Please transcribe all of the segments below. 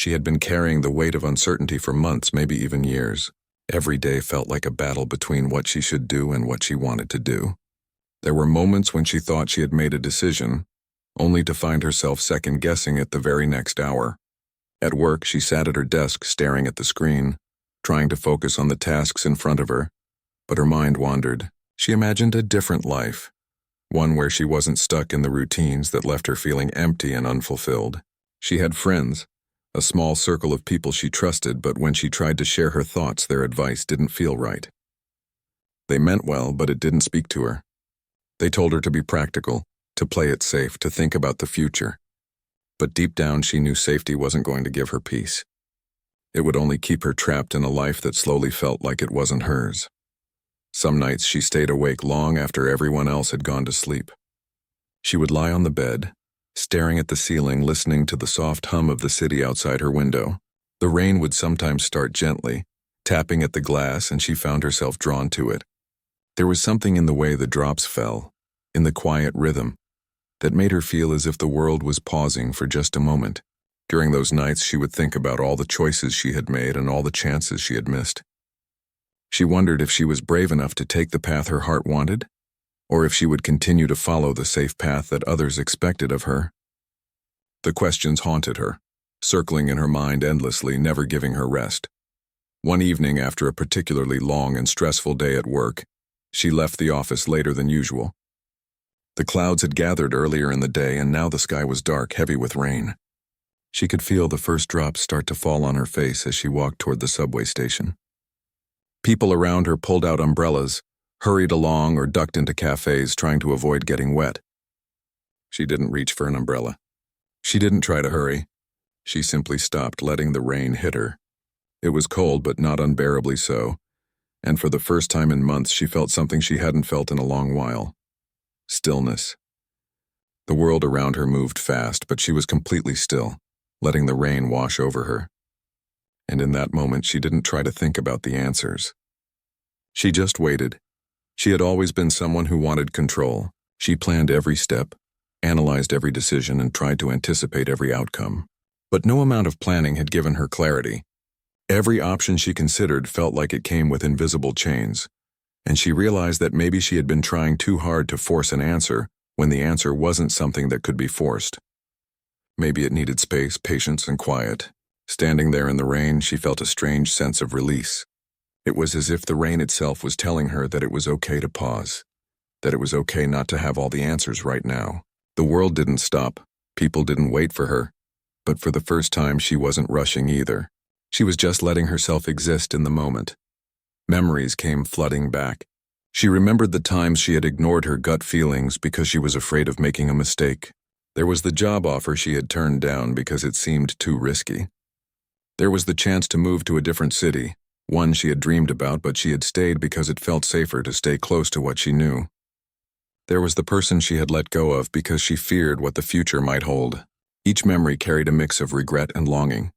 She had been carrying the weight of uncertainty for months, maybe even years. Every day felt like a battle between what she should do and what she wanted to do. There were moments when she thought she had made a decision, only to find herself second-guessing it the very next hour. At work, she sat at her desk staring at the screen, trying to focus on the tasks in front of her, but her mind wandered. She imagined a different life, one where she wasn't stuck in the routines that left her feeling empty and unfulfilled. She had friends, a small circle of people she trusted, but when she tried to share her thoughts, their advice didn't feel right. They meant well, but it didn't speak to her. They told her to be practical, to play it safe, to think about the future. But deep down, she knew safety wasn't going to give her peace. It would only keep her trapped in a life that slowly felt like it wasn't hers. Some nights she stayed awake long after everyone else had gone to sleep. She would lie on the bed, staring at the ceiling, listening to the soft hum of the city outside her window. The rain would sometimes start gently, tapping at the glass, and she found herself drawn to it. There was something in the way the drops fell, in the quiet rhythm, that made her feel as if the world was pausing for just a moment. During those nights, she would think about all the choices she had made and all the chances she had missed. She wondered if she was brave enough to take the path her heart wanted, or if she would continue to follow the safe path that others expected of her. The questions haunted her, circling in her mind endlessly, never giving her rest. One evening, after a particularly long and stressful day at work, she left the office later than usual. The clouds had gathered earlier in the day, and now the sky was dark, heavy with rain. She could feel the first drops start to fall on her face as she walked toward the subway station. People around her pulled out umbrellas, hurried along, or ducked into cafes trying to avoid getting wet. She didn't reach for an umbrella. She didn't try to hurry. She simply stopped, letting the rain hit her. It was cold, but not unbearably so, and for the first time in months she felt something she hadn't felt in a long while. Stillness. The world around her moved fast, but she was completely still, letting the rain wash over her. And in that moment, she didn't try to think about the answers. She just waited. She had always been someone who wanted control. She planned every step, analyzed every decision, and tried to anticipate every outcome. But no amount of planning had given her clarity. Every option she considered felt like it came with invisible chains, and she realized that maybe she had been trying too hard to force an answer when the answer wasn't something that could be forced. Maybe it needed space, patience, and quiet. Standing there in the rain, she felt a strange sense of release. It was as if the rain itself was telling her that it was okay to pause, that it was okay not to have all the answers right now. The world didn't stop, people didn't wait for her, but for the first time she wasn't rushing either. She was just letting herself exist in the moment. Memories came flooding back. She remembered the times she had ignored her gut feelings because she was afraid of making a mistake. There was the job offer she had turned down because it seemed too risky. There was the chance to move to a different city, one she had dreamed about, but she had stayed because it felt safer to stay close to what she knew. There was the person she had let go of because she feared what the future might hold. Each memory carried a mix of regret and longing.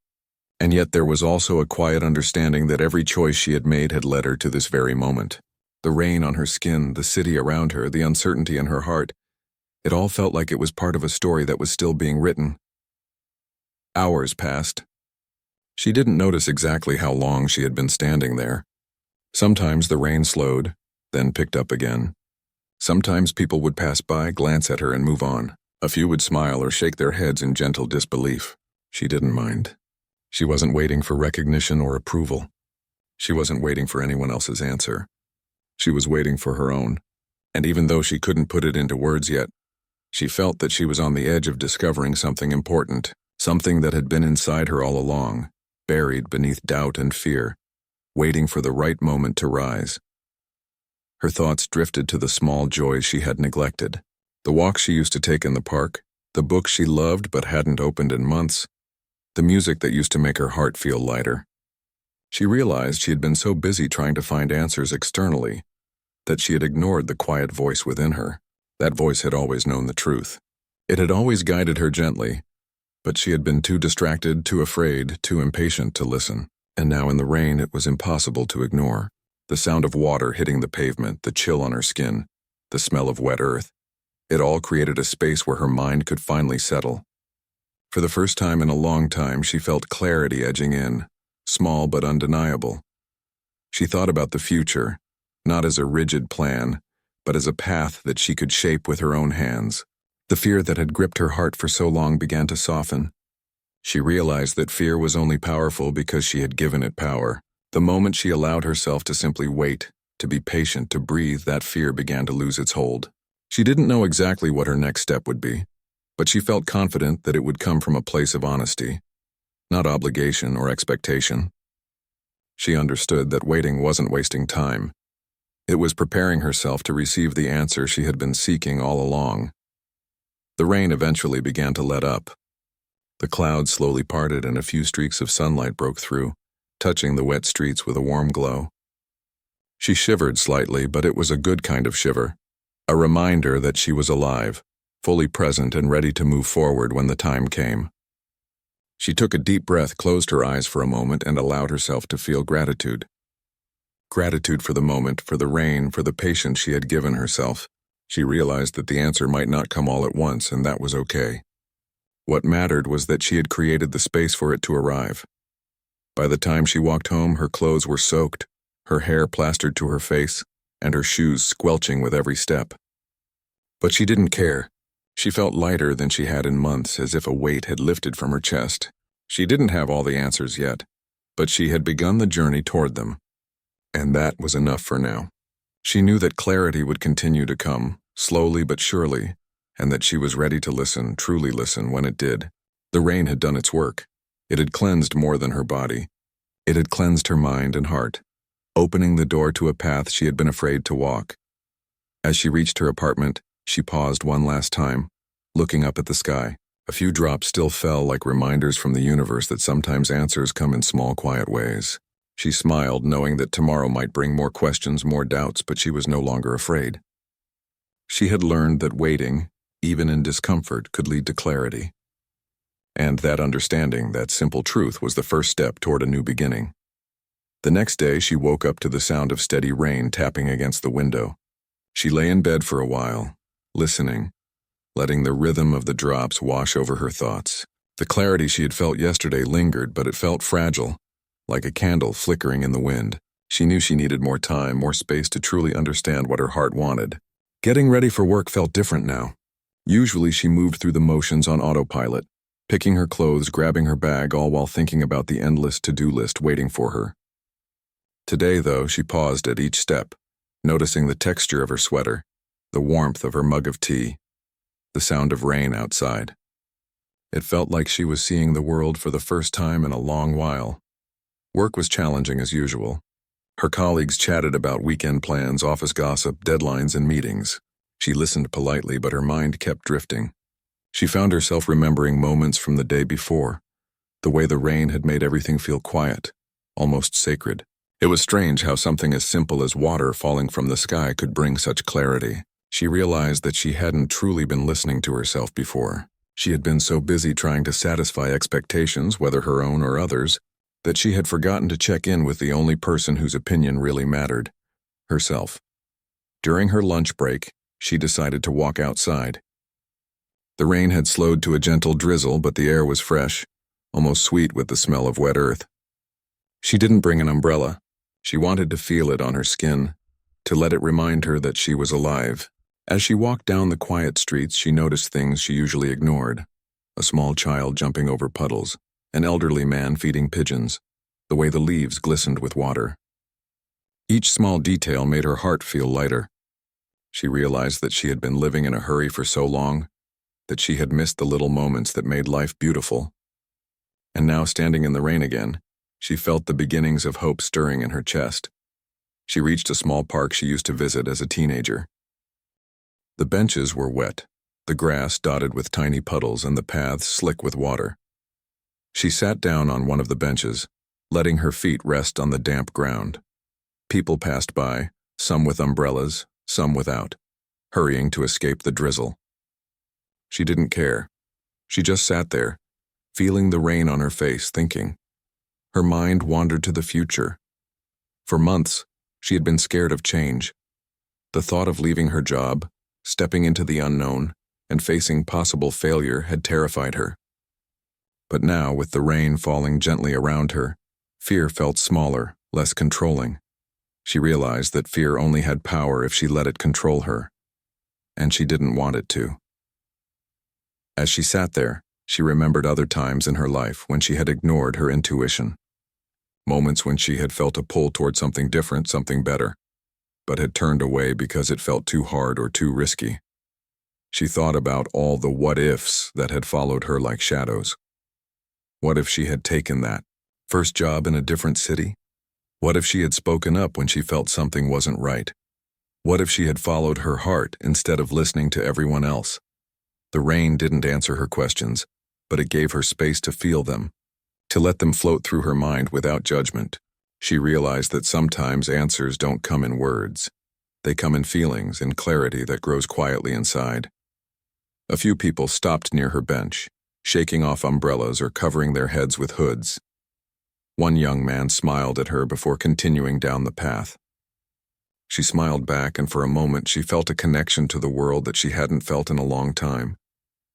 And yet there was also a quiet understanding that every choice she had made had led her to this very moment. The rain on her skin, the city around her, the uncertainty in her heart, it all felt like it was part of a story that was still being written. Hours passed. She didn't notice exactly how long she had been standing there. Sometimes the rain slowed, then picked up again. Sometimes people would pass by, glance at her, and move on. A few would smile or shake their heads in gentle disbelief. She didn't mind. She wasn't waiting for recognition or approval. She wasn't waiting for anyone else's answer. She was waiting for her own. And even though she couldn't put it into words yet, she felt that she was on the edge of discovering something important, something that had been inside her all along, buried beneath doubt and fear, waiting for the right moment to rise. Her thoughts drifted to the small joys she had neglected, the walks she used to take in the park, the books she loved but hadn't opened in months, the music that used to make her heart feel lighter. She realized she had been so busy trying to find answers externally that she had ignored the quiet voice within her. That voice had always known the truth. It had always guided her gently, but she had been too distracted, too afraid, too impatient to listen. And now in the rain it was impossible to ignore. The sound of water hitting the pavement, the chill on her skin, the smell of wet earth. It all created a space where her mind could finally settle. For the first time in a long time, she felt clarity edging in, small but undeniable. She thought about the future, not as a rigid plan, but as a path that she could shape with her own hands. The fear that had gripped her heart for so long began to soften. She realized that fear was only powerful because she had given it power. The moment she allowed herself to simply wait, to be patient, to breathe, that fear began to lose its hold. She didn't know exactly what her next step would be, but she felt confident that it would come from a place of honesty, not obligation or expectation. She understood that waiting wasn't wasting time. It was preparing herself to receive the answer she had been seeking all along. The rain eventually began to let up. The clouds slowly parted and a few streaks of sunlight broke through, touching the wet streets with a warm glow. She shivered slightly, but it was a good kind of shiver, a reminder that she was alive, fully present and ready to move forward when the time came. She took a deep breath, closed her eyes for a moment, and allowed herself to feel gratitude. Gratitude for the moment, for the rain, for the patience she had given herself. She realized that the answer might not come all at once, and that was okay. What mattered was that she had created the space for it to arrive. By the time she walked home, her clothes were soaked, her hair plastered to her face, and her shoes squelching with every step. But she didn't care. She felt lighter than she had in months, as if a weight had lifted from her chest. She didn't have all the answers yet, but she had begun the journey toward them. And that was enough for now. She knew that clarity would continue to come, slowly but surely, and that she was ready to listen, truly listen, when it did. The rain had done its work. It had cleansed more than her body. It had cleansed her mind and heart, opening the door to a path she had been afraid to walk. As she reached her apartment, she paused one last time, looking up at the sky. A few drops still fell like reminders from the universe that sometimes answers come in small, quiet ways. She smiled, knowing that tomorrow might bring more questions, more doubts, but she was no longer afraid. She had learned that waiting, even in discomfort, could lead to clarity. And that understanding, that simple truth, was the first step toward a new beginning. The next day, she woke up to the sound of steady rain tapping against the window. She lay in bed for a while, listening, letting the rhythm of the drops wash over her thoughts. The clarity she had felt yesterday lingered, but it felt fragile, like a candle flickering in the wind. She knew she needed more time, more space to truly understand what her heart wanted. Getting ready for work felt different now. Usually she moved through the motions on autopilot, picking her clothes, grabbing her bag, all while thinking about the endless to-do list waiting for her. Today, though, she paused at each step, noticing the texture of her sweater, the warmth of her mug of tea, the sound of rain outside. It felt like she was seeing the world for the first time in a long while. Work was challenging as usual. Her colleagues chatted about weekend plans, office gossip, deadlines, and meetings. She listened politely, but her mind kept drifting. She found herself remembering moments from the day before, the way the rain had made everything feel quiet, almost sacred. It was strange how something as simple as water falling from the sky could bring such clarity. She realized that she hadn't truly been listening to herself before. She had been so busy trying to satisfy expectations, whether her own or others, that she had forgotten to check in with the only person whose opinion really mattered, herself. During her lunch break, she decided to walk outside. The rain had slowed to a gentle drizzle, but the air was fresh, almost sweet with the smell of wet earth. She didn't bring an umbrella. She wanted to feel it on her skin, to let it remind her that she was alive. As she walked down the quiet streets, she noticed things she usually ignored. A small child jumping over puddles, an elderly man feeding pigeons, the way the leaves glistened with water. Each small detail made her heart feel lighter. She realized that she had been living in a hurry for so long, that she had missed the little moments that made life beautiful. And now, standing in the rain again, she felt the beginnings of hope stirring in her chest. She reached a small park she used to visit as a teenager. The benches were wet, the grass dotted with tiny puddles, and the paths slick with water. She sat down on one of the benches, letting her feet rest on the damp ground. People passed by, some with umbrellas, some without, hurrying to escape the drizzle. She didn't care. She just sat there, feeling the rain on her face, thinking. Her mind wandered to the future. For months, she had been scared of change. The thought of leaving her job, stepping into the unknown, and facing possible failure had terrified her. But now, with the rain falling gently around her, fear felt smaller, less controlling. She realized that fear only had power if she let it control her, and she didn't want it to. As she sat there, she remembered other times in her life when she had ignored her intuition. Moments when she had felt a pull toward something different, something better, but had turned away because it felt too hard or too risky. She thought about all the what-ifs that had followed her like shadows. What if she had taken that first job in a different city? What if she had spoken up when she felt something wasn't right? What if she had followed her heart instead of listening to everyone else? The rain didn't answer her questions, but it gave her space to feel them, to let them float through her mind without judgment. She realized that sometimes answers don't come in words. They come in feelings, in clarity that grows quietly inside. A few people stopped near her bench, shaking off umbrellas or covering their heads with hoods. One young man smiled at her before continuing down the path. She smiled back, and for a moment she felt a connection to the world that she hadn't felt in a long time.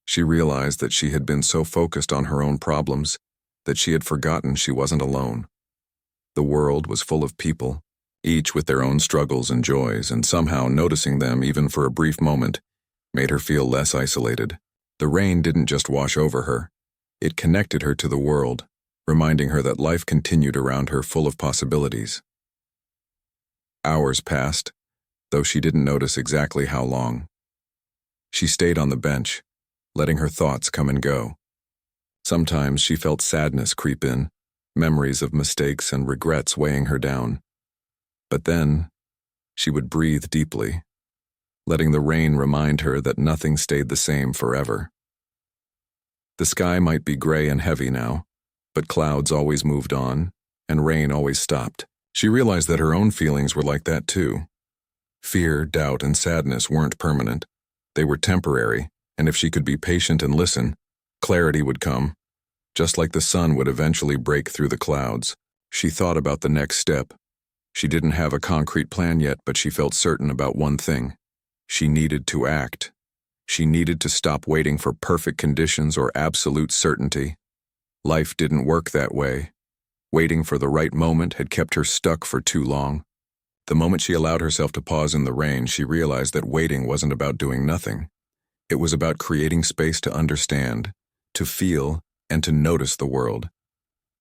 She realized that she had been so focused on her own problems that she had forgotten she wasn't alone. The world was full of people, each with their own struggles and joys, and somehow noticing them, even for a brief moment, made her feel less isolated. The rain didn't just wash over her. It connected her to the world, reminding her that life continued around her full of possibilities. Hours passed, though she didn't notice exactly how long. She stayed on the bench, letting her thoughts come and go. Sometimes she felt sadness creep in, memories of mistakes and regrets weighing her down. But then, she would breathe deeply, letting the rain remind her that nothing stayed the same forever. The sky might be gray and heavy now, but clouds always moved on, and rain always stopped. She realized that her own feelings were like that too. Fear, doubt, and sadness weren't permanent. They were temporary, and if she could be patient and listen, clarity would come, just like the sun would eventually break through the clouds. She thought about the next step. She didn't have a concrete plan yet, but she felt certain about one thing. She needed to act. She needed to stop waiting for perfect conditions or absolute certainty. Life didn't work that way. Waiting for the right moment had kept her stuck for too long. The moment she allowed herself to pause in the rain, she realized that waiting wasn't about doing nothing. It was about creating space to understand, to feel, and to notice the world.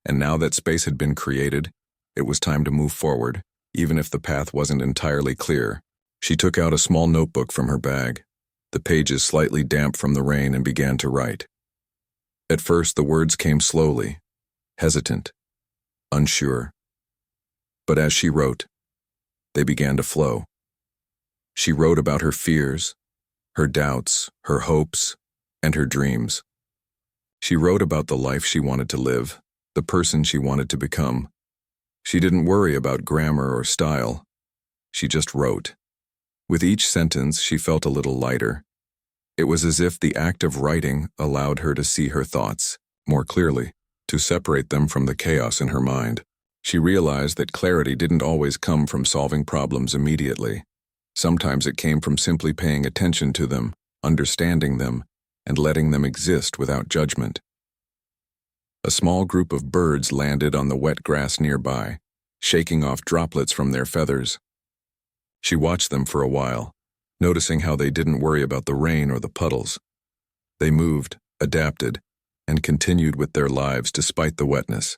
And now that space had been created, it was time to move forward, even if the path wasn't entirely clear. She took out a small notebook from her bag, the pages slightly damp from the rain, and began to write. At first, the words came slowly, hesitant, unsure. But as she wrote, they began to flow. She wrote about her fears, her doubts, her hopes, and her dreams. She wrote about the life she wanted to live, the person she wanted to become. She didn't worry about grammar or style. She just wrote. With each sentence, she felt a little lighter. It was as if the act of writing allowed her to see her thoughts more clearly, to separate them from the chaos in her mind. She realized that clarity didn't always come from solving problems immediately. Sometimes it came from simply paying attention to them, understanding them, and letting them exist without judgment. A small group of birds landed on the wet grass nearby, shaking off droplets from their feathers. She watched them for a while, noticing how they didn't worry about the rain or the puddles. They moved, adapted, and continued with their lives despite the wetness.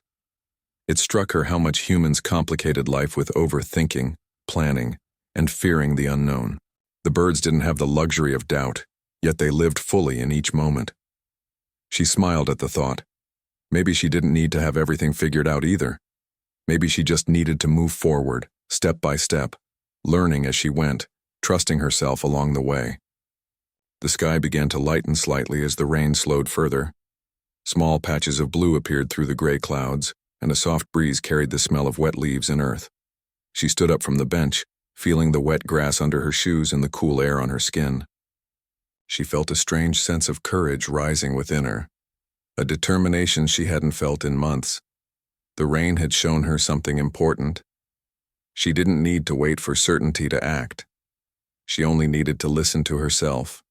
It struck her how much humans complicated life with overthinking, planning, and fearing the unknown. The birds didn't have the luxury of doubt, yet they lived fully in each moment. She smiled at the thought. Maybe she didn't need to have everything figured out either. Maybe she just needed to move forward, step by step, learning as she went, trusting herself along the way. The sky began to lighten slightly as the rain slowed further. Small patches of blue appeared through the gray clouds, and a soft breeze carried the smell of wet leaves and earth. She stood up from the bench, feeling the wet grass under her shoes and the cool air on her skin. She felt a strange sense of courage rising within her, a determination she hadn't felt in months. The rain had shown her something important. She didn't need to wait for certainty to act. She only needed to listen to herself,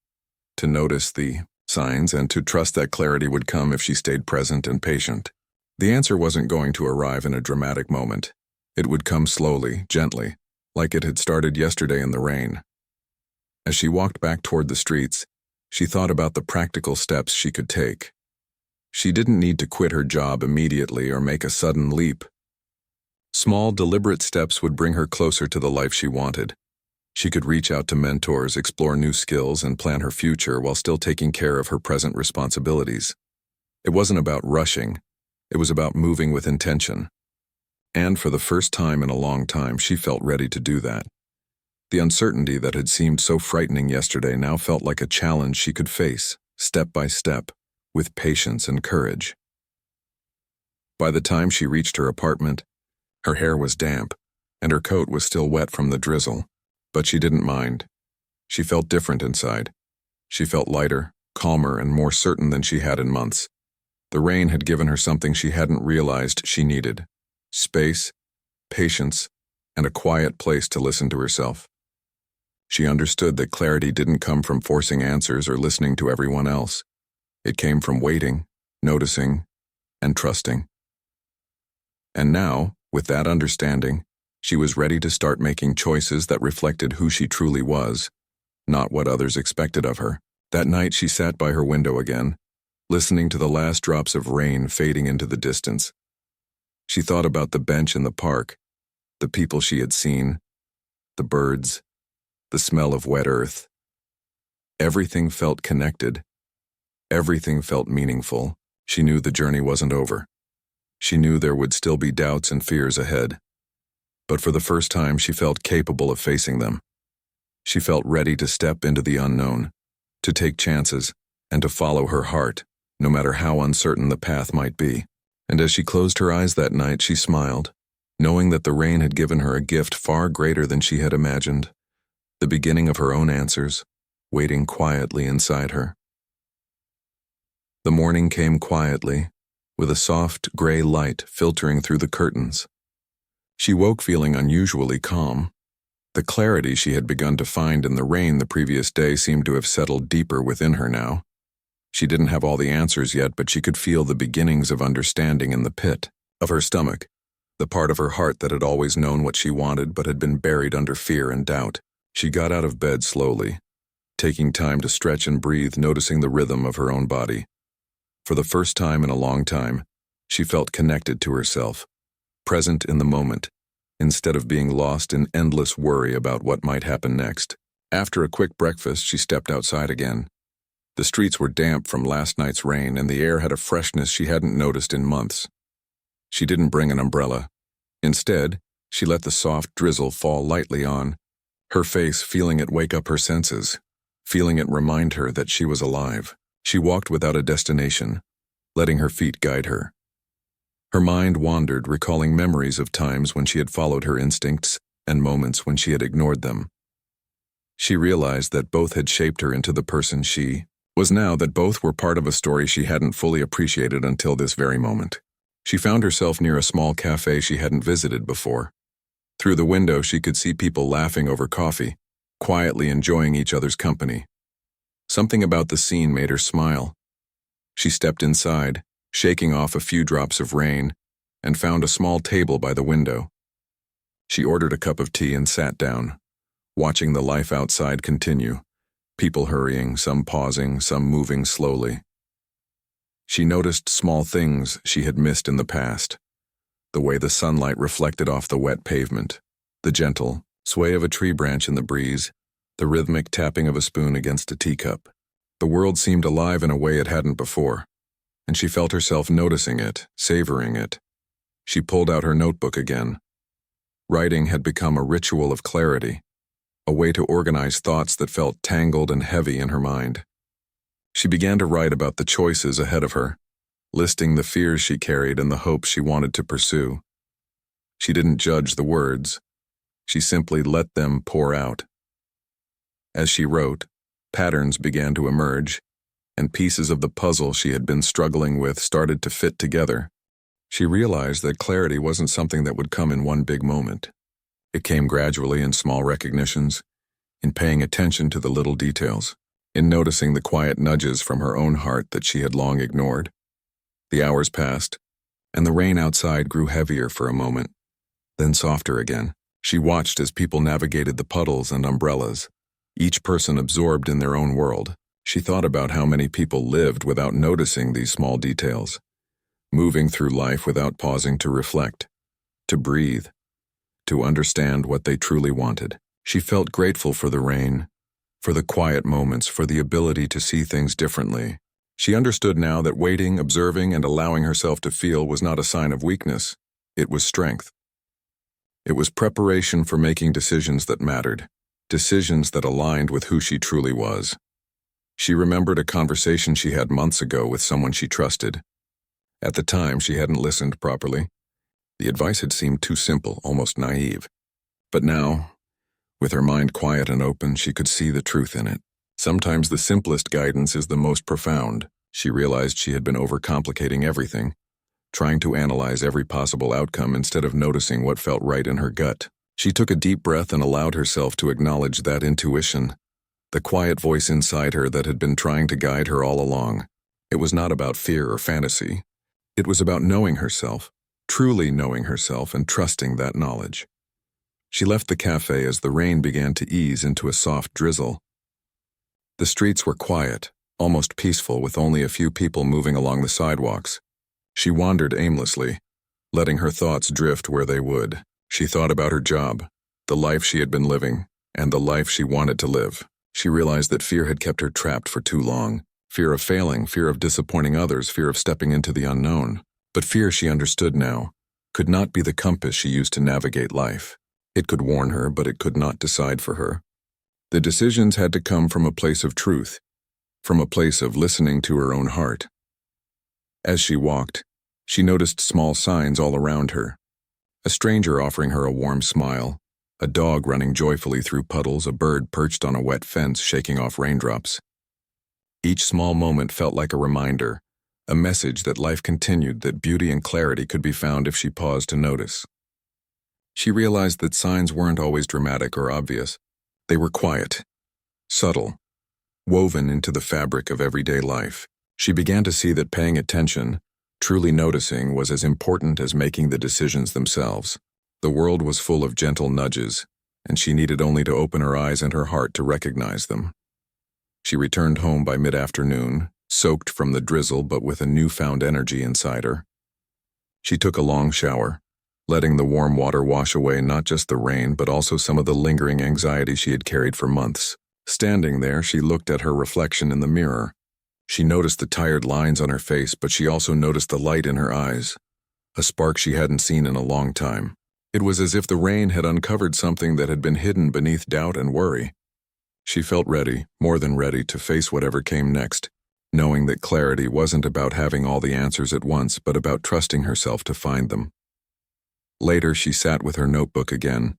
to notice the signs, and to trust that clarity would come if she stayed present and patient. The answer wasn't going to arrive in a dramatic moment. It would come slowly, gently, like it had started yesterday in the rain. As she walked back toward the streets, she thought about the practical steps she could take. She didn't need to quit her job immediately or make a sudden leap. Small, deliberate steps would bring her closer to the life she wanted. She could reach out to mentors, explore new skills, and plan her future while still taking care of her present responsibilities. It wasn't about rushing. It was about moving with intention. And for the first time in a long time, she felt ready to do that. The uncertainty that had seemed so frightening yesterday now felt like a challenge she could face, step by step, with patience and courage. By the time she reached her apartment, her hair was damp, and her coat was still wet from the drizzle. But she didn't mind. She felt different inside. She felt lighter, calmer, and more certain than she had in months. The rain had given her something she hadn't realized she needed: space, patience, and a quiet place to listen to herself. She understood that clarity didn't come from forcing answers or listening to everyone else. It came from waiting, noticing, and trusting. And now, with that understanding, she was ready to start making choices that reflected who she truly was, not what others expected of her. That night she sat by her window again, listening to the last drops of rain fading into the distance. She thought about the bench in the park, the people she had seen, the birds, the smell of wet earth. Everything felt connected. Everything felt meaningful. She knew the journey wasn't over. She knew there would still be doubts and fears ahead. But for the first time, she felt capable of facing them. She felt ready to step into the unknown, to take chances, and to follow her heart, no matter how uncertain the path might be. And as she closed her eyes that night, she smiled, knowing that the rain had given her a gift far greater than she had imagined, the beginning of her own answers, waiting quietly inside her. The morning came quietly, with a soft, gray light filtering through the curtains. She woke feeling unusually calm. The clarity she had begun to find in the rain the previous day seemed to have settled deeper within her now. She didn't have all the answers yet, but she could feel the beginnings of understanding in the pit of her stomach, the part of her heart that had always known what she wanted but had been buried under fear and doubt. She got out of bed slowly, taking time to stretch and breathe, noticing the rhythm of her own body. For the first time in a long time, she felt connected to herself, present in the moment, instead of being lost in endless worry about what might happen next. After a quick breakfast, she stepped outside again. The streets were damp from last night's rain, and the air had a freshness she hadn't noticed in months. She didn't bring an umbrella. Instead, she let the soft drizzle fall lightly on her face, feeling it wake up her senses, feeling it remind her that she was alive. She walked without a destination, letting her feet guide her. Her mind wandered, recalling memories of times when she had followed her instincts and moments when she had ignored them. She realized that both had shaped her into the person she was now, that both were part of a story she hadn't fully appreciated until this very moment. She found herself near a small cafe she hadn't visited before. Through the window, she could see people laughing over coffee, quietly enjoying each other's company. Something about the scene made her smile. She stepped inside, shaking off a few drops of rain, and found a small table by the window. She ordered a cup of tea and sat down, watching the life outside continue, people hurrying, some pausing, some moving slowly. She noticed small things she had missed in the past: the way the sunlight reflected off the wet pavement, the gentle sway of a tree branch in the breeze, the rhythmic tapping of a spoon against a teacup. The world seemed alive in a way it hadn't before, and she felt herself noticing it, savoring it. She pulled out her notebook again. Writing had become a ritual of clarity, a way to organize thoughts that felt tangled and heavy in her mind. She began to write about the choices ahead of her, listing the fears she carried and the hopes she wanted to pursue. She didn't judge the words. She simply let them pour out. As she wrote, patterns began to emerge, and pieces of the puzzle she had been struggling with started to fit together. She realized that clarity wasn't something that would come in one big moment. It came gradually in small recognitions, in paying attention to the little details. in noticing the quiet nudges from her own heart that she had long ignored. The hours passed, and the rain outside grew heavier for a moment, then softer again. She watched as people navigated the puddles and umbrellas, each person absorbed in their own world. She thought about how many people lived without noticing these small details, moving through life without pausing to reflect, to breathe, to understand what they truly wanted. She felt grateful for the rain, for the quiet moments, for the ability to see things differently. She understood now that waiting, observing, and allowing herself to feel was not a sign of weakness. It was strength. It was preparation for making decisions that mattered, decisions that aligned with who she truly was. She remembered a conversation she had months ago with someone she trusted. At the time, she hadn't listened properly. The advice had seemed too simple, almost naive. But now, with her mind quiet and open, she could see the truth in it. Sometimes the simplest guidance is the most profound. She realized she had been overcomplicating everything, trying to analyze every possible outcome instead of noticing what felt right in her gut. She took a deep breath and allowed herself to acknowledge that intuition, the quiet voice inside her that had been trying to guide her all along. It was not about fear or fantasy. It was about knowing herself, truly knowing herself and trusting that knowledge. She left the cafe as the rain began to ease into a soft drizzle. The streets were quiet, almost peaceful, with only a few people moving along the sidewalks. She wandered aimlessly, letting her thoughts drift where they would. She thought about her job, the life she had been living, and the life she wanted to live. She realized that fear had kept her trapped for too long. Fear of failing, fear of disappointing others, fear of stepping into the unknown. But fear, she understood now, could not be the compass she used to navigate life. It could warn her, but it could not decide for her. The decisions had to come from a place of truth, from a place of listening to her own heart. As she walked, she noticed small signs all around her. A stranger offering her a warm smile, a dog running joyfully through puddles, a bird perched on a wet fence shaking off raindrops. Each small moment felt like a reminder, a message that life continued, that beauty and clarity could be found if she paused to notice. She realized that signs weren't always dramatic or obvious. They were quiet, subtle, woven into the fabric of everyday life. She began to see that paying attention, truly noticing, was as important as making the decisions themselves. The world was full of gentle nudges, and she needed only to open her eyes and her heart to recognize them. She returned home by mid-afternoon, soaked from the drizzle but with a newfound energy inside her. She took a long shower, letting the warm water wash away not just the rain but also some of the lingering anxiety she had carried for months. Standing there, she looked at her reflection in the mirror. She noticed the tired lines on her face, but she also noticed the light in her eyes, a spark she hadn't seen in a long time. It was as if the rain had uncovered something that had been hidden beneath doubt and worry. She felt ready, more than ready, to face whatever came next, knowing that clarity wasn't about having all the answers at once, but about trusting herself to find them. Later, she sat with her notebook again,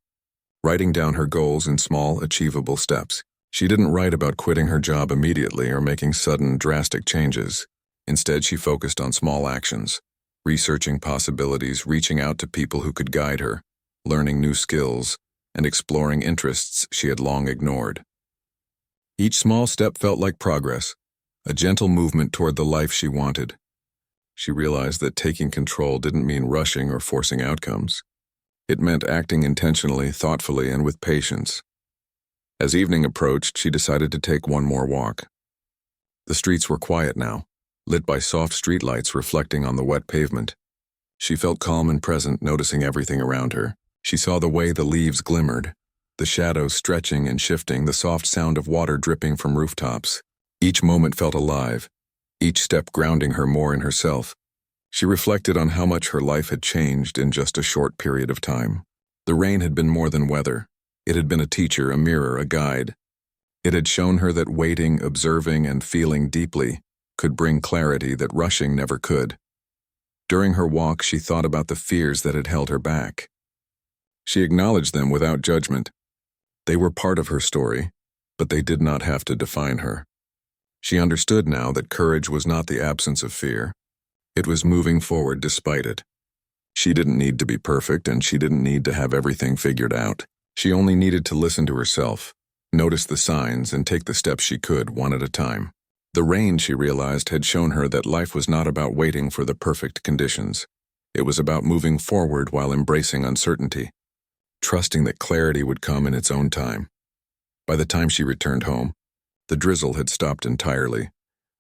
writing down her goals in small, achievable steps. She didn't write about quitting her job immediately or making sudden, drastic changes. Instead, she focused on small actions, researching possibilities, reaching out to people who could guide her, learning new skills, and exploring interests she had long ignored. Each small step felt like progress, a gentle movement toward the life she wanted. She realized that taking control didn't mean rushing or forcing outcomes. It meant acting intentionally, thoughtfully, and with patience. As evening approached, she decided to take one more walk. The streets were quiet now, lit by soft streetlights reflecting on the wet pavement. She felt calm and present, noticing everything around her. She saw the way the leaves glimmered, the shadows stretching and shifting, the soft sound of water dripping from rooftops. Each moment felt alive, each step grounding her more in herself. She reflected on how much her life had changed in just a short period of time. The rain had been more than weather. It had been a teacher, a mirror, a guide. It had shown her that waiting, observing, and feeling deeply could bring clarity that rushing never could. During her walk, she thought about the fears that had held her back. She acknowledged them without judgment. They were part of her story, but they did not have to define her. She understood now that courage was not the absence of fear. It was moving forward despite it. She didn't need to be perfect, and she didn't need to have everything figured out. She only needed to listen to herself, notice the signs, and take the steps she could, one at a time. The rain, she realized, had shown her that life was not about waiting for the perfect conditions. It was about moving forward while embracing uncertainty, trusting that clarity would come in its own time. By the time she returned home, the drizzle had stopped entirely,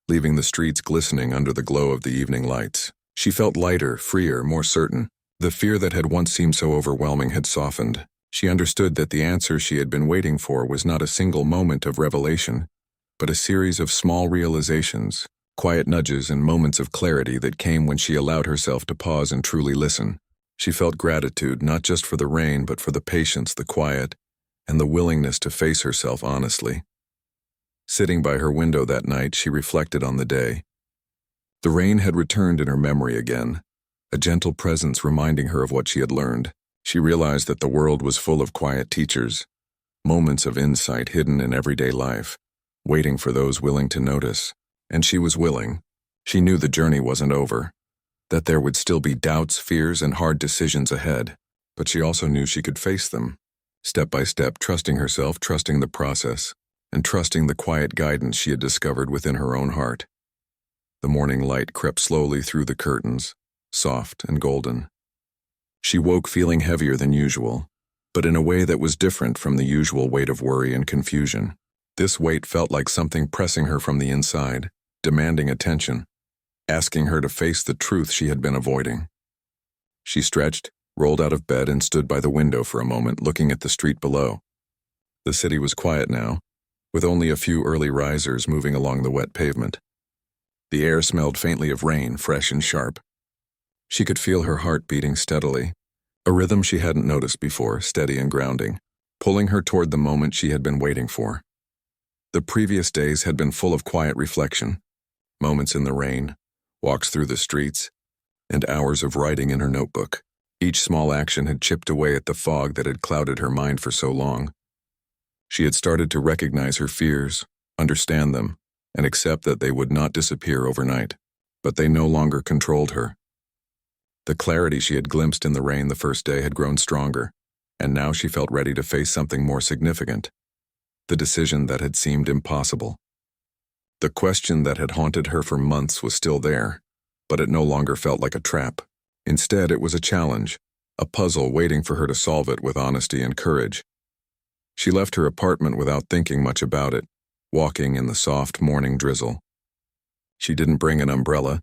leaving the streets glistening under the glow of the evening lights. She felt lighter, freer, more certain. The fear that had once seemed so overwhelming had softened. She understood that the answer she had been waiting for was not a single moment of revelation, but a series of small realizations, quiet nudges and moments of clarity that came when she allowed herself to pause and truly listen. She felt gratitude not just for the rain, but for the patience, the quiet, and the willingness to face herself honestly. Sitting by her window that night, she reflected on the day. The rain had returned in her memory again, a gentle presence reminding her of what she had learned. She realized that the world was full of quiet teachers, moments of insight hidden in everyday life, waiting for those willing to notice. And she was willing. She knew the journey wasn't over, that there would still be doubts, fears, and hard decisions ahead. But she also knew she could face them, step by step, trusting herself, trusting the process, and trusting the quiet guidance she had discovered within her own heart. The morning light crept slowly through the curtains, soft and golden. She woke feeling heavier than usual, but in a way that was different from the usual weight of worry and confusion. This weight felt like something pressing her from the inside, demanding attention, asking her to face the truth she had been avoiding. She stretched, rolled out of bed, and stood by the window for a moment, looking at the street below. The city was quiet now, with only a few early risers moving along the wet pavement. The air smelled faintly of rain, fresh and sharp. She could feel her heart beating steadily, a rhythm she hadn't noticed before, steady and grounding, pulling her toward the moment she had been waiting for. The previous days had been full of quiet reflection, moments in the rain, walks through the streets, and hours of writing in her notebook. Each small action had chipped away at the fog that had clouded her mind for so long. She had started to recognize her fears, understand them, and accept that they would not disappear overnight, but they no longer controlled her. The clarity she had glimpsed in the rain the first day had grown stronger, and now she felt ready to face something more significant, the decision that had seemed impossible. The question that had haunted her for months was still there, but it no longer felt like a trap. Instead, it was a challenge, a puzzle waiting for her to solve it with honesty and courage. She left her apartment without thinking much about it, walking in the soft morning drizzle. She didn't bring an umbrella,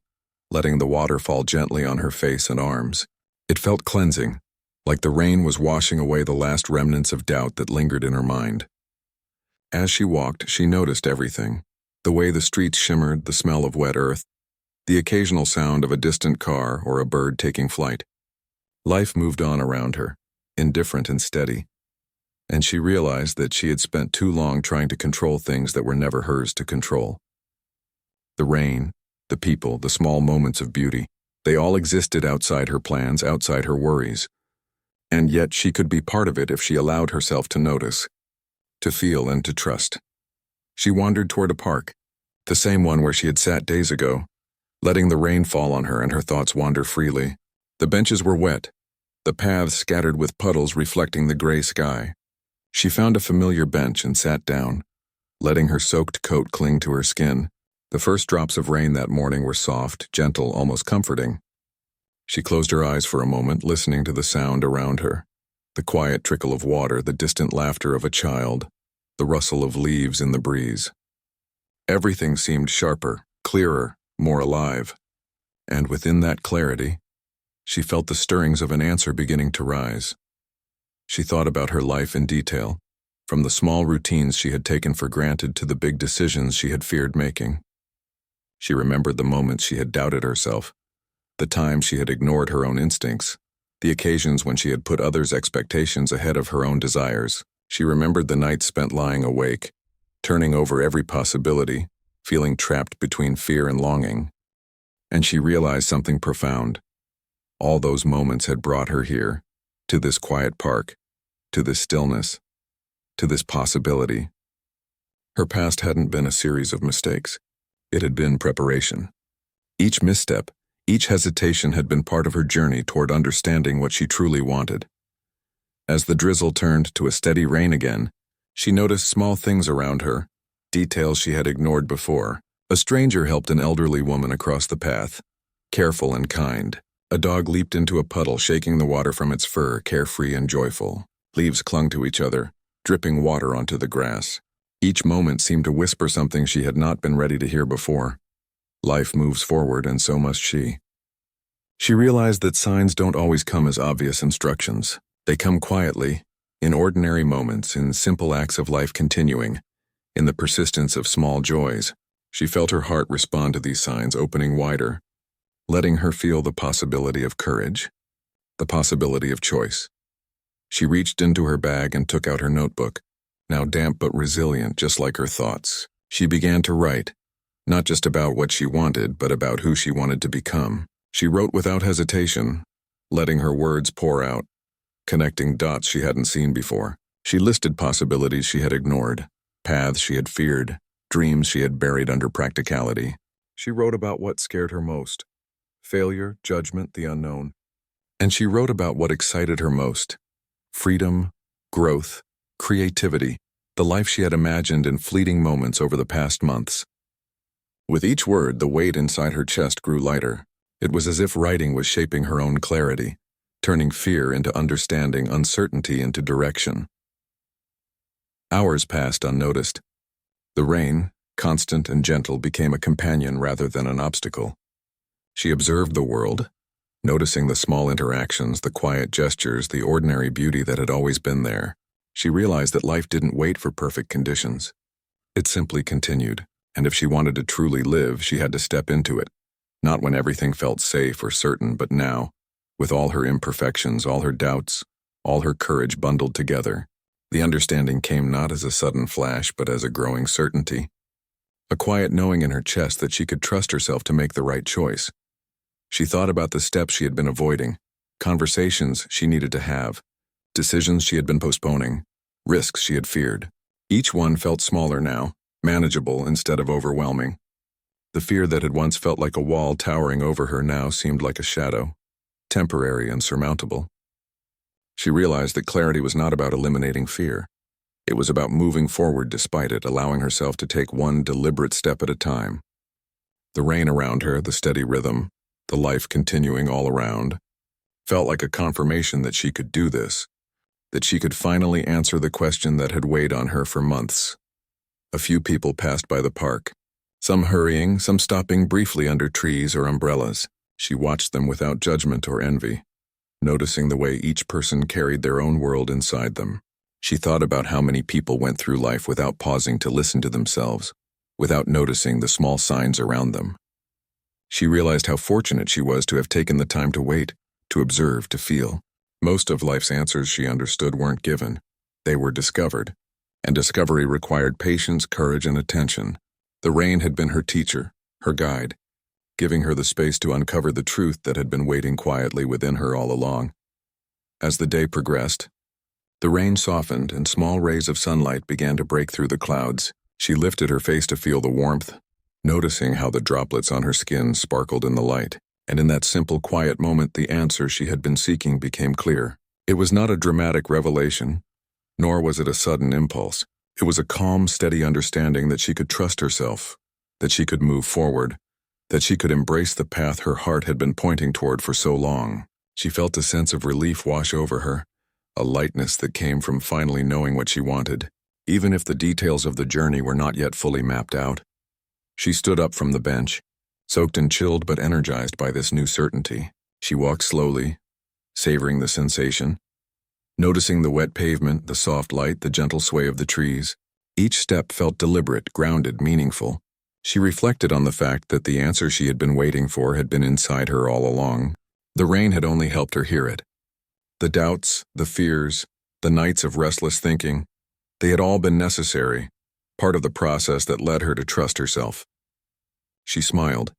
letting the water fall gently on her face and arms. It felt cleansing, like the rain was washing away the last remnants of doubt that lingered in her mind. As she walked, she noticed everything: the way the streets shimmered, the smell of wet earth, the occasional sound of a distant car or a bird taking flight. Life moved on around her, indifferent and steady, and she realized that she had spent too long trying to control things that were never hers to control. The rain, the people, the small moments of beauty, they all existed outside her plans, outside her worries. And yet she could be part of it if she allowed herself to notice, to feel, and to trust. She wandered toward a park, the same one where she had sat days ago, letting the rain fall on her and her thoughts wander freely. The benches were wet, the paths scattered with puddles reflecting the gray sky. She found a familiar bench and sat down, letting her soaked coat cling to her skin. The first drops of rain that morning were soft, gentle, almost comforting. She closed her eyes for a moment, listening to the sound around her. The quiet trickle of water, the distant laughter of a child, the rustle of leaves in the breeze. Everything seemed sharper, clearer, more alive. And within that clarity, she felt the stirrings of an answer beginning to rise. She thought about her life in detail, from the small routines she had taken for granted to the big decisions she had feared making. She remembered the moments she had doubted herself, the times she had ignored her own instincts, the occasions when she had put others' expectations ahead of her own desires. She remembered the nights spent lying awake, turning over every possibility, feeling trapped between fear and longing. And she realized something profound. All those moments had brought her here, to this quiet park, to this stillness, to this possibility. Her past hadn't been a series of mistakes. It had been preparation. Each misstep, each hesitation had been part of her journey toward understanding what she truly wanted. As the drizzle turned to a steady rain again, She noticed small things around her, details she had ignored before. A stranger helped an elderly woman across the path, careful and kind. A dog leaped into a puddle, shaking the water from its fur, carefree and joyful. Leaves clung to each other, dripping water onto the grass. Each moment seemed to whisper something she had not been ready to hear before. Life moves forward, and so must she. She realized that signs don't always come as obvious instructions. They come quietly, in ordinary moments, in simple acts of life continuing, in the persistence of small joys. She felt her heart respond to these signs, opening wider, letting her feel the possibility of courage, the possibility of choice. She reached into her bag and took out her notebook, now damp but resilient, just like her thoughts. She began to write, not just about what she wanted, but about who she wanted to become. She wrote without hesitation, letting her words pour out, connecting dots she hadn't seen before. She listed possibilities she had ignored, paths she had feared, dreams she had buried under practicality. She wrote about what scared her most: failure, judgment, the unknown. And she wrote about what excited her most: freedom, growth, creativity, the life she had imagined in fleeting moments over the past months. With each word, the weight inside her chest grew lighter. It was as if writing was shaping her own clarity, turning fear into understanding, uncertainty into direction. Hours passed unnoticed. The rain, constant and gentle, became a companion rather than an obstacle. She observed the world, noticing the small interactions, the quiet gestures, the ordinary beauty that had always been there. She realized that life didn't wait for perfect conditions. It simply continued, and if she wanted to truly live, she had to step into it. Not when everything felt safe or certain, but now, with all her imperfections, all her doubts, all her courage bundled together. The understanding came not as a sudden flash, but as a growing certainty. A quiet knowing in her chest that she could trust herself to make the right choice. She thought about the steps she had been avoiding, conversations she needed to have, decisions she had been postponing, risks she had feared. Each one felt smaller now, manageable instead of overwhelming. The fear that had once felt like a wall towering over her now seemed like a shadow, temporary and surmountable. She realized that clarity was not about eliminating fear. It was about moving forward despite it, allowing herself to take one deliberate step at a time. The rain around her, the steady rhythm, the life continuing all around, felt like a confirmation that she could do this, that she could finally answer the question that had weighed on her for months. A few people passed by the park, some hurrying, some stopping briefly under trees or umbrellas. She watched them without judgment or envy, noticing the way each person carried their own world inside them. She thought about how many people went through life without pausing to listen to themselves, without noticing the small signs around them. She realized how fortunate she was to have taken the time to wait, to observe, to feel. Most of life's answers, she understood, weren't given. They were discovered, and discovery required patience, courage, and attention. The rain had been her teacher, her guide, giving her the space to uncover the truth that had been waiting quietly within her all along. As the day progressed, the rain softened and small rays of sunlight began to break through the clouds. She lifted her face to feel the warmth, noticing how the droplets on her skin sparkled in the light. And in that simple, quiet moment, the answer she had been seeking became clear. It was not a dramatic revelation, nor was it a sudden impulse. It was a calm, steady understanding that she could trust herself, that she could move forward, that she could embrace the path her heart had been pointing toward for so long. She felt a sense of relief wash over her, a lightness that came from finally knowing what she wanted, even if the details of the journey were not yet fully mapped out. She stood up from the bench, soaked and chilled but energized by this new certainty. She walked slowly, savoring the sensation, noticing the wet pavement, the soft light, the gentle sway of the trees. Each step felt deliberate, grounded, meaningful. She reflected on the fact that the answer she had been waiting for had been inside her all along. The rain had only helped her hear it. The doubts, the fears, the nights of restless thinking, they had all been necessary, part of the process that led her to trust herself. She smiled,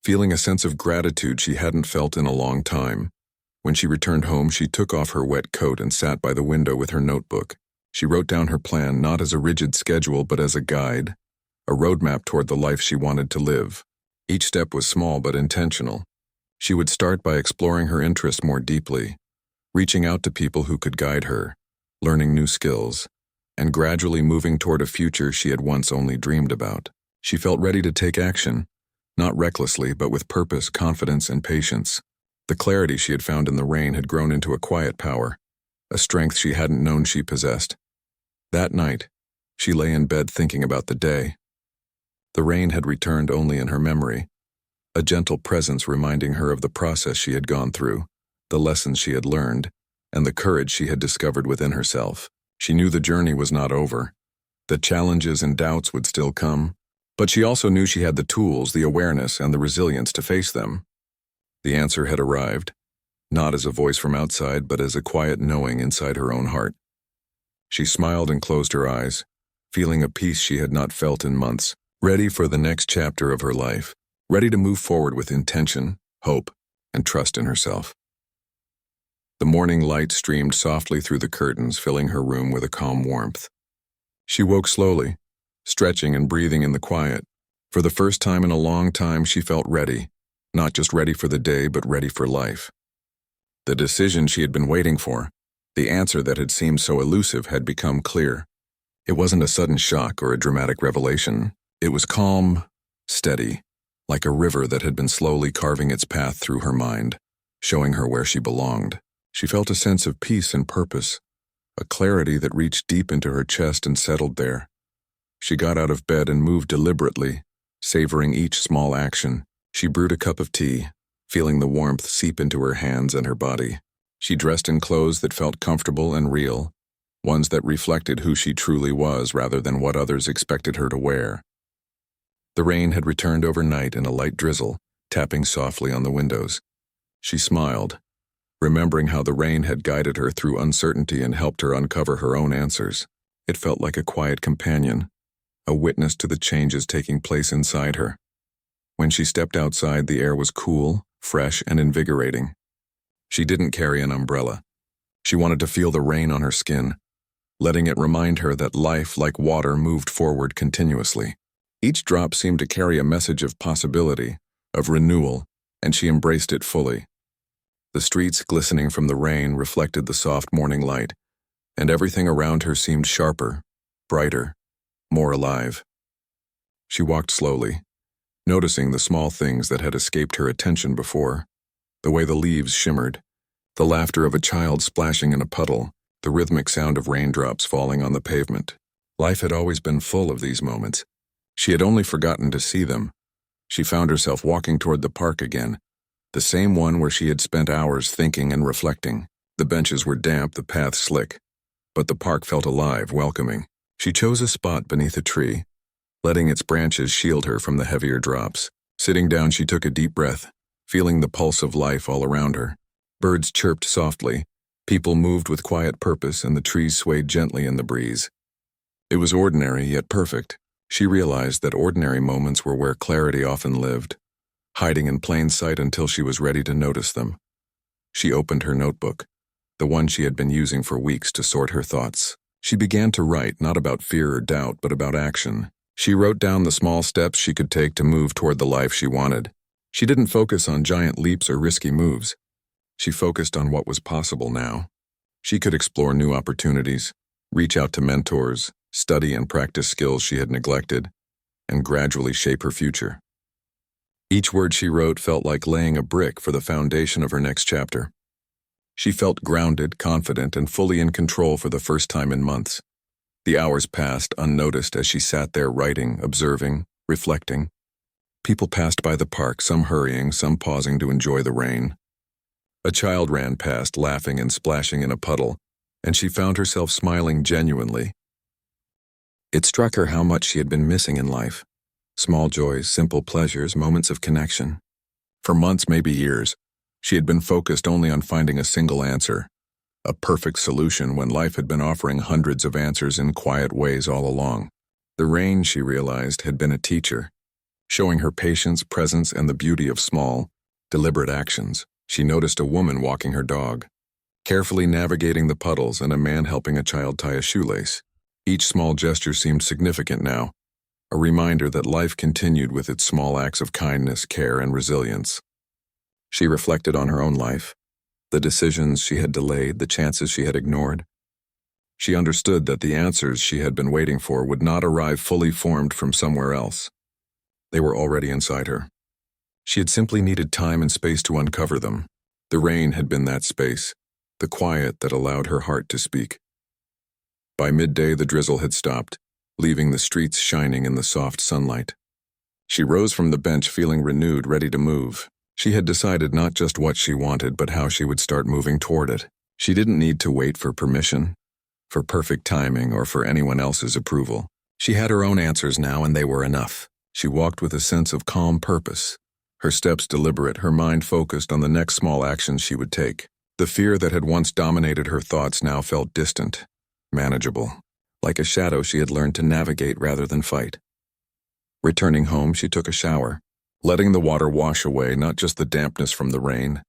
feeling a sense of gratitude she hadn't felt in a long time. When she returned home, she took off her wet coat and sat by the window with her notebook. She wrote down her plan not as a rigid schedule but as a guide, a roadmap toward the life she wanted to live. Each step was small but intentional. She would start by exploring her interests more deeply, reaching out to people who could guide her, learning new skills, and gradually moving toward a future she had once only dreamed about. She felt ready to take action, not recklessly, but with purpose, confidence, and patience. The clarity she had found in the rain had grown into a quiet power, a strength she hadn't known she possessed. That night, she lay in bed thinking about the day. The rain had returned only in her memory, a gentle presence reminding her of the process she had gone through, the lessons she had learned, and the courage she had discovered within herself. She knew the journey was not over, that challenges and doubts would still come, but she also knew she had the tools, the awareness, and the resilience to face them. The answer had arrived, not as a voice from outside, but as a quiet knowing inside her own heart. She smiled and closed her eyes, feeling a peace she had not felt in months, ready for the next chapter of her life, ready to move forward with intention, hope, and trust in herself. The morning light streamed softly through the curtains, filling her room with a calm warmth. She woke slowly, stretching and breathing in the quiet. For the first time in a long time, she felt ready, not just ready for the day, but ready for life. The decision she had been waiting for, the answer that had seemed so elusive, had become clear. It wasn't a sudden shock or a dramatic revelation. It was calm, steady, like a river that had been slowly carving its path through her mind, showing her where she belonged. She felt a sense of peace and purpose, a clarity that reached deep into her chest and settled there. She got out of bed and moved deliberately, savoring each small action. She brewed a cup of tea, feeling the warmth seep into her hands and her body. She dressed in clothes that felt comfortable and real, ones that reflected who she truly was rather than what others expected her to wear. The rain had returned overnight in a light drizzle, tapping softly on the windows. She smiled, remembering how the rain had guided her through uncertainty and helped her uncover her own answers. It felt like a quiet companion, a witness to the changes taking place inside her. When she stepped outside, the air was cool, fresh, and invigorating. She didn't carry an umbrella. She wanted to feel the rain on her skin, letting it remind her that life, like water, moved forward continuously. Each drop seemed to carry a message of possibility, of renewal, and she embraced it fully. The streets, glistening from the rain, reflected the soft morning light, and everything around her seemed sharper, brighter, more alive. She walked slowly, noticing the small things that had escaped her attention before, the way the leaves shimmered, the laughter of a child splashing in a puddle, the rhythmic sound of raindrops falling on the pavement. Life had always been full of these moments. She had only forgotten to see them. She found herself walking toward the park again, the same one where she had spent hours thinking and reflecting. The benches were damp, the path slick, but the park felt alive, welcoming. She chose a spot beneath a tree, letting its branches shield her from the heavier drops. Sitting down, she took a deep breath, feeling the pulse of life all around her. Birds chirped softly, people moved with quiet purpose, and the trees swayed gently in the breeze. It was ordinary, yet perfect. She realized that ordinary moments were where clarity often lived, hiding in plain sight until she was ready to notice them. She opened her notebook, the one she had been using for weeks to sort her thoughts. She began to write, not about fear or doubt, but about action. She wrote down the small steps she could take to move toward the life she wanted. She didn't focus on giant leaps or risky moves. She focused on what was possible now. She could explore new opportunities, reach out to mentors, study and practice skills she had neglected, and gradually shape her future. Each word she wrote felt like laying a brick for the foundation of her next chapter. She felt grounded, confident, and fully in control for the first time in months. The hours passed unnoticed as she sat there writing, observing, reflecting. People passed by the park, some hurrying, some pausing to enjoy the rain. A child ran past, laughing and splashing in a puddle, and she found herself smiling genuinely. It struck her how much she had been missing in life. Small joys, simple pleasures, moments of connection. For months, maybe years, she had been focused only on finding a single answer, a perfect solution, when life had been offering hundreds of answers in quiet ways all along. The rain, she realized, had been a teacher, showing her patience, presence, and the beauty of small, deliberate actions. She noticed a woman walking her dog, carefully navigating the puddles, and a man helping a child tie a shoelace. Each small gesture seemed significant now, a reminder that life continued with its small acts of kindness, care, and resilience. She reflected on her own life, the decisions she had delayed, the chances she had ignored. She understood that the answers she had been waiting for would not arrive fully formed from somewhere else. They were already inside her. She had simply needed time and space to uncover them. The rain had been that space, the quiet that allowed her heart to speak. By midday, the drizzle had stopped, leaving the streets shining in the soft sunlight. She rose from the bench feeling renewed, ready to move. She had decided not just what she wanted, but how she would start moving toward it. She didn't need to wait for permission, for perfect timing, or for anyone else's approval. She had her own answers now, and they were enough. She walked with a sense of calm purpose, her steps deliberate, her mind focused on the next small actions she would take. The fear that had once dominated her thoughts now felt distant, manageable. Like a shadow she had learned to navigate rather than fight. Returning home, she took a shower, letting the water wash away not just the dampness from the rain,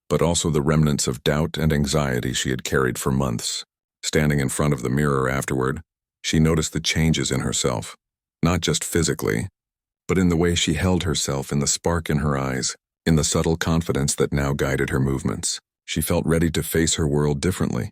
but also the remnants of doubt and anxiety she had carried for months. Standing in front of the mirror afterward, she noticed the changes in herself, not just physically, but in the way she held herself, in the spark in her eyes, in the subtle confidence that now guided her movements. She felt ready to face her world differently,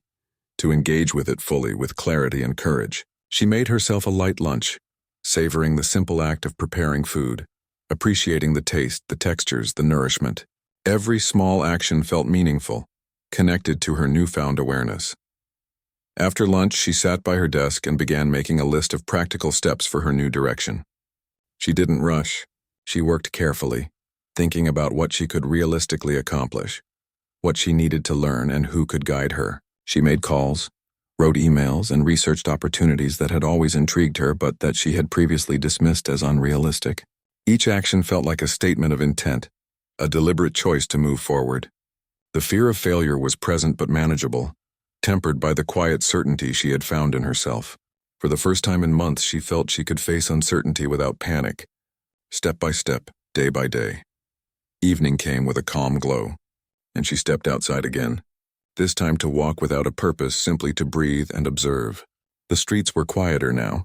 to engage with it fully, with clarity and courage. She made herself a light lunch, savoring the simple act of preparing food, appreciating the taste, the textures, the nourishment. Every small action felt meaningful, connected to her newfound awareness. After lunch, she sat by her desk and began making a list of practical steps for her new direction. She didn't rush. She worked carefully, thinking about what she could realistically accomplish, what she needed to learn, and who could guide her. She made calls, wrote emails, and researched opportunities that had always intrigued her but that she had previously dismissed as unrealistic. Each action felt like a statement of intent, a deliberate choice to move forward. The fear of failure was present but manageable, tempered by the quiet certainty she had found in herself. For the first time in months, she felt she could face uncertainty without panic, step by step, day by day. Evening came with a calm glow, and she stepped outside again, this time to walk without a purpose, simply to breathe and observe. The streets were quieter now,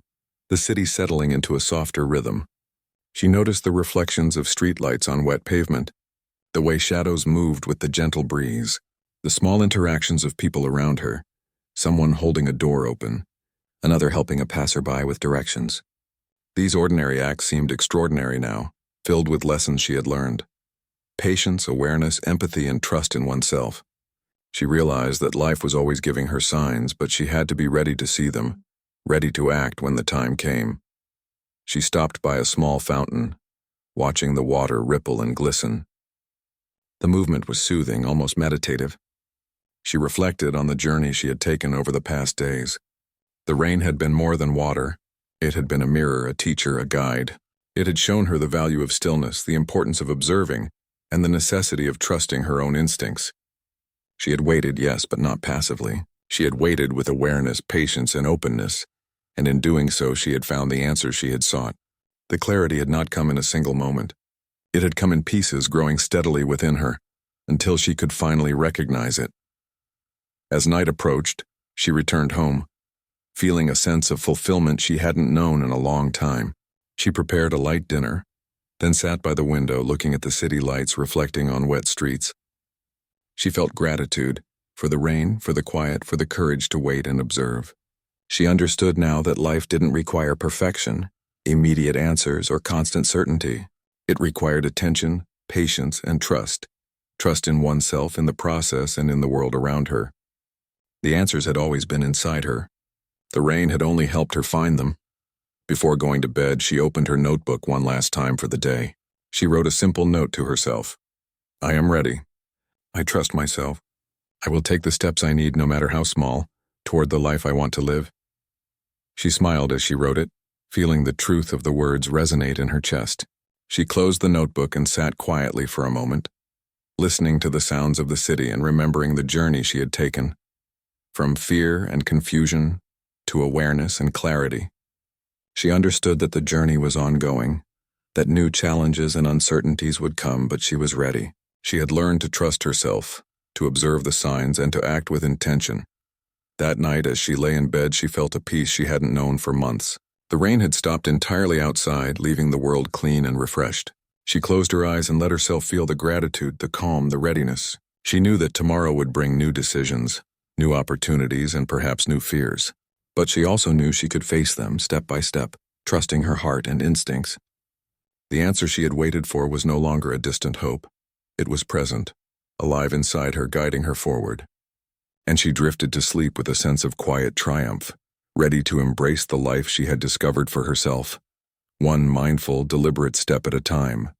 the city settling into a softer rhythm. She noticed the reflections of streetlights on wet pavement, the way shadows moved with the gentle breeze, the small interactions of people around her, someone holding a door open, another helping a passerby with directions. These ordinary acts seemed extraordinary now, filled with lessons she had learned. Patience, awareness, empathy, and trust in oneself. She realized that life was always giving her signs, but she had to be ready to see them, ready to act when the time came. She stopped by a small fountain, watching the water ripple and glisten. The movement was soothing, almost meditative. She reflected on the journey she had taken over the past days. The rain had been more than water. It had been a mirror, a teacher, a guide. It had shown her the value of stillness, the importance of observing, and the necessity of trusting her own instincts. She had waited, yes, but not passively. She had waited with awareness, patience, and openness, and in doing so she had found the answers she had sought. The clarity had not come in a single moment. It had come in pieces, growing steadily within her, until she could finally recognize it. As night approached, she returned home, feeling a sense of fulfillment she hadn't known in a long time. She prepared a light dinner, then sat by the window looking at the city lights reflecting on wet streets. She felt gratitude for the rain, for the quiet, for the courage to wait and observe. She understood now that life didn't require perfection, immediate answers, or constant certainty. It required attention, patience, and trust. Trust in oneself, in the process, and in the world around her. The answers had always been inside her. The rain had only helped her find them. Before going to bed, she opened her notebook one last time for the day. She wrote a simple note to herself. I am ready. I trust myself. I will take the steps I need, no matter how small, toward the life I want to live. She smiled as she wrote it, feeling the truth of the words resonate in her chest. She closed the notebook and sat quietly for a moment, listening to the sounds of the city and remembering the journey she had taken. From fear and confusion to awareness and clarity. She understood that the journey was ongoing, that new challenges and uncertainties would come, but she was ready. She had learned to trust herself, to observe the signs, and to act with intention. That night, as she lay in bed, she felt a peace she hadn't known for months. The rain had stopped entirely outside, leaving the world clean and refreshed. She closed her eyes and let herself feel the gratitude, the calm, the readiness. She knew that tomorrow would bring new decisions, new opportunities, and perhaps new fears. But she also knew she could face them step by step, trusting her heart and instincts. The answer she had waited for was no longer a distant hope. It was present, alive inside her, guiding her forward. And she drifted to sleep with a sense of quiet triumph, ready to embrace the life she had discovered for herself, one mindful, deliberate step at a time.